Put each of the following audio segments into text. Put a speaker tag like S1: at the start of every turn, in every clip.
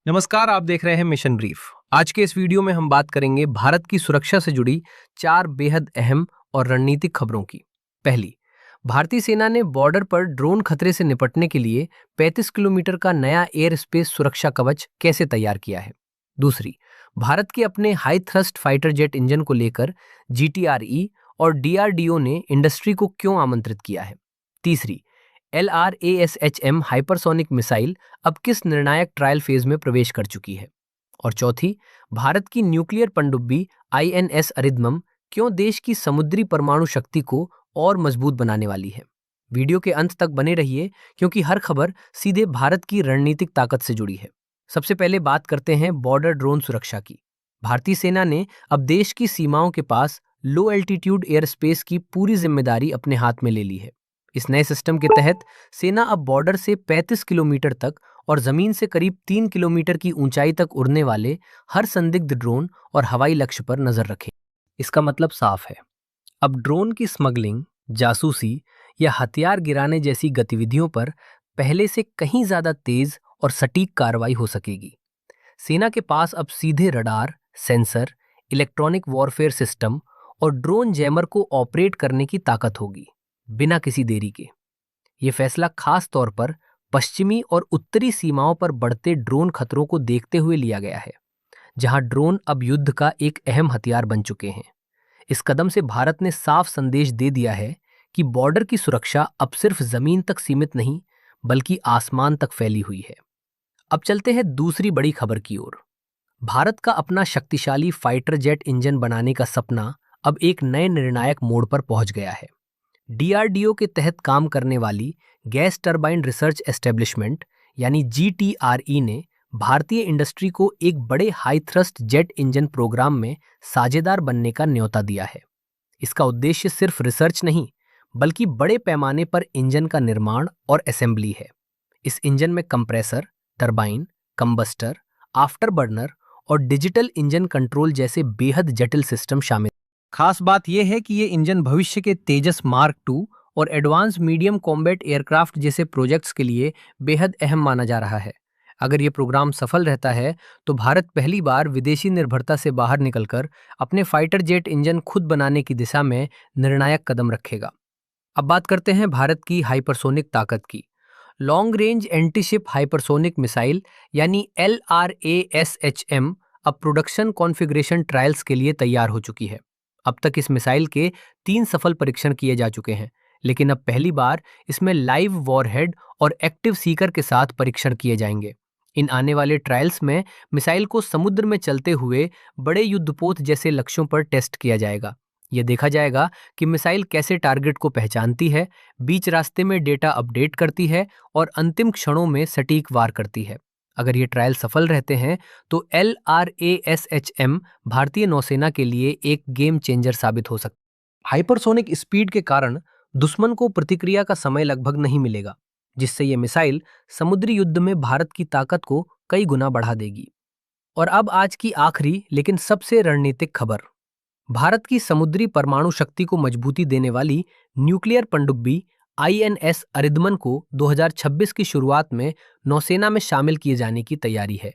S1: नमस्कार, आप देख रहे हैं मिशन ब्रीफ। आज के इस वीडियो में हम बात करेंगे भारत की सुरक्षा से जुड़ी 4 बेहद अहम और रणनीतिक खबरों की। पहली, भारतीय सेना ने बॉर्डर पर ड्रोन खतरे से निपटने के लिए 35 किलोमीटर का नया एयर स्पेस सुरक्षा कवच कैसे तैयार किया है। दूसरी, भारत के अपने high thrust fighter jet engine को लेकर जीटीआरई और डीआरडीओ ने इंडस्ट्री को क्यों आमंत्रित किया है। तीसरी, LRASHM हाइपरसोनिक मिसाइल अब किस निर्णायक ट्रायल फेज में प्रवेश कर चुकी है। और चौथी, भारत की न्यूक्लियर पनडुब्बी INS अरिदमम क्यों देश की समुद्री परमाणु शक्ति को और मजबूत बनाने वाली है। वीडियो के अंत तक बने रहिए क्योंकि हर खबर सीधे भारत की रणनीतिक ताकत से जुड़ी है। सबसे पहले बात करते हैं बॉर्डर ड्रोन सुरक्षा की। भारतीय सेना ने अब देश की सीमाओं के पास लो एल्टीट्यूड एयर स्पेस की पूरी जिम्मेदारी अपने हाथ में ले ली है। इस नए सिस्टम के तहत सेना अब बॉर्डर से 35 किलोमीटर तक और जमीन से करीब 3 किलोमीटर की ऊंचाई तक उड़ने वाले हर संदिग्ध ड्रोन और हवाई लक्ष्य पर नजर रखे। इसका मतलब साफ है, अब ड्रोन की स्मगलिंग, जासूसी या हथियार गिराने जैसी गतिविधियों पर पहले से कहीं ज्यादा तेज और सटीक कार्रवाई हो सकेगी। सेना के पास अब सीधे radar, sensor, electronic warfare system और ड्रोन जैमर को ऑपरेट करने की ताकत होगी, बिना किसी देरी के। ये फैसला खास तौर पर पश्चिमी और उत्तरी सीमाओं पर बढ़ते ड्रोन खतरों को देखते हुए लिया गया है, जहां ड्रोन अब युद्ध का एक अहम हथियार बन चुके हैं। इस कदम से भारत ने साफ संदेश दे दिया है कि बॉर्डर की सुरक्षा अब सिर्फ जमीन तक सीमित नहीं, बल्कि आसमान तक फैली हुई है। अब चलते हैं दूसरी बड़ी खबर की ओर। भारत का अपना शक्तिशाली फाइटर जेट इंजन बनाने का सपना अब एक नए निर्णायक मोड़ पर पहुंच गया है। डीआरडीओ के तहत काम करने वाली गैस टरबाइन रिसर्च एस्टेब्लिशमेंट यानी GTRE ने भारतीय इंडस्ट्री को एक बड़े high thrust jet engine programme में साझेदार बनने का न्योता दिया है। इसका उद्देश्य सिर्फ रिसर्च नहीं, बल्कि बड़े पैमाने पर इंजन का निर्माण और असेंबली है। इस इंजन में compressor, turbine, combustor, after burner और डिजिटल इंजन कंट्रोल जैसे बेहद जटिल सिस्टम शामिल। खास बात यह है कि ये इंजन भविष्य के तेजस मार्क 2 और एडवांस मीडियम कॉम्बैट एयरक्राफ्ट जैसे प्रोजेक्ट्स के लिए बेहद अहम माना जा रहा है। अगर ये प्रोग्राम सफल रहता है तो भारत पहली बार विदेशी निर्भरता से बाहर निकलकर अपने फाइटर जेट इंजन खुद बनाने की दिशा में निर्णायक कदम रखेगा। अब बात करते हैं भारत की हाइपरसोनिक ताकत की। Long range antiship hypersonic missile यानी LRASHM अब प्रोडक्शन कॉन्फ़िगरेशन ट्रायल्स के लिए तैयार हो चुकी है। अब तक इस मिसाइल के 3 सफल परीक्षण किए जा चुके हैं, लेकिन अब पहली बार इसमें लाइव वॉरहेड और एक्टिव सीकर के साथ परीक्षण किए जाएंगे। इन आने वाले ट्रायल्स में मिसाइल को समुद्र में चलते हुए बड़े युद्धपोत जैसे लक्ष्यों पर टेस्ट किया जाएगा। यह देखा जाएगा कि मिसाइल कैसे टारगेट को पहचानती है, बीच रास्ते में डेटा अपडेट करती है और अंतिम क्षणों में सटीक वार करती है। अगर ये ट्रायल सफल रहते हैं तो LRASHM भारतीय नौसेना के लिए एक गेम चेंजर साबित हो सकता है। हाइपरसोनिक स्पीड के कारण दुश्मन को प्रतिक्रिया का समय लगभग नहीं मिलेगा, जिससे ये मिसाइल समुद्री युद्ध में भारत की ताकत को कई गुना बढ़ा देगी। और अब आज की आखिरी लेकिन सबसे रणनीतिक खबर। भारत की समुद्री परमाणु शक्ति को मजबूती देने वाली न्यूक्लियर पनडुब्बी INS अरिदमन को 2026 की शुरुआत में नौसेना में शामिल किए जाने की तैयारी है।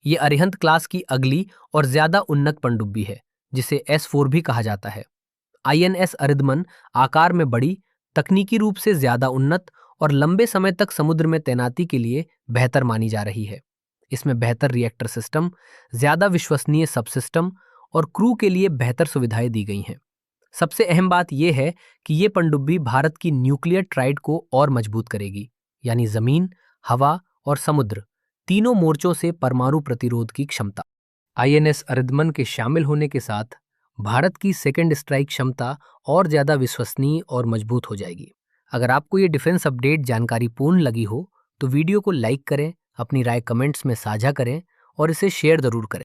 S1: ये अरिहंत क्लास की अगली और ज्यादा उन्नत पनडुब्बी है, जिसे S4 भी कहा जाता है। INS अरिदमन आकार में बड़ी, तकनीकी रूप से ज्यादा उन्नत और लंबे समय तक समुद्र में तैनाती के लिए बेहतर मानी जा रही है। इसमें बेहतर रिएक्टर सिस्टम, ज्यादा विश्वसनीय सब सिस्टम और क्रू के लिए बेहतर सुविधाएं दी गई हैं। सबसे अहम बात यह है कि ये पनडुब्बी भारत की न्यूक्लियर ट्राइड को और मजबूत करेगी, यानी जमीन, हवा और समुद्र तीनों मोर्चों से परमाणु प्रतिरोध की क्षमता। INS अरिदमन के शामिल होने के साथ भारत की सेकेंड स्ट्राइक क्षमता और ज्यादा विश्वसनीय और मजबूत हो जाएगी। अगर आपको ये डिफेंस अपडेट जानकारी पूर्ण लगी हो तो वीडियो को लाइक करें, अपनी राय कमेंट्स में साझा करें और इसे शेयर जरूर करें।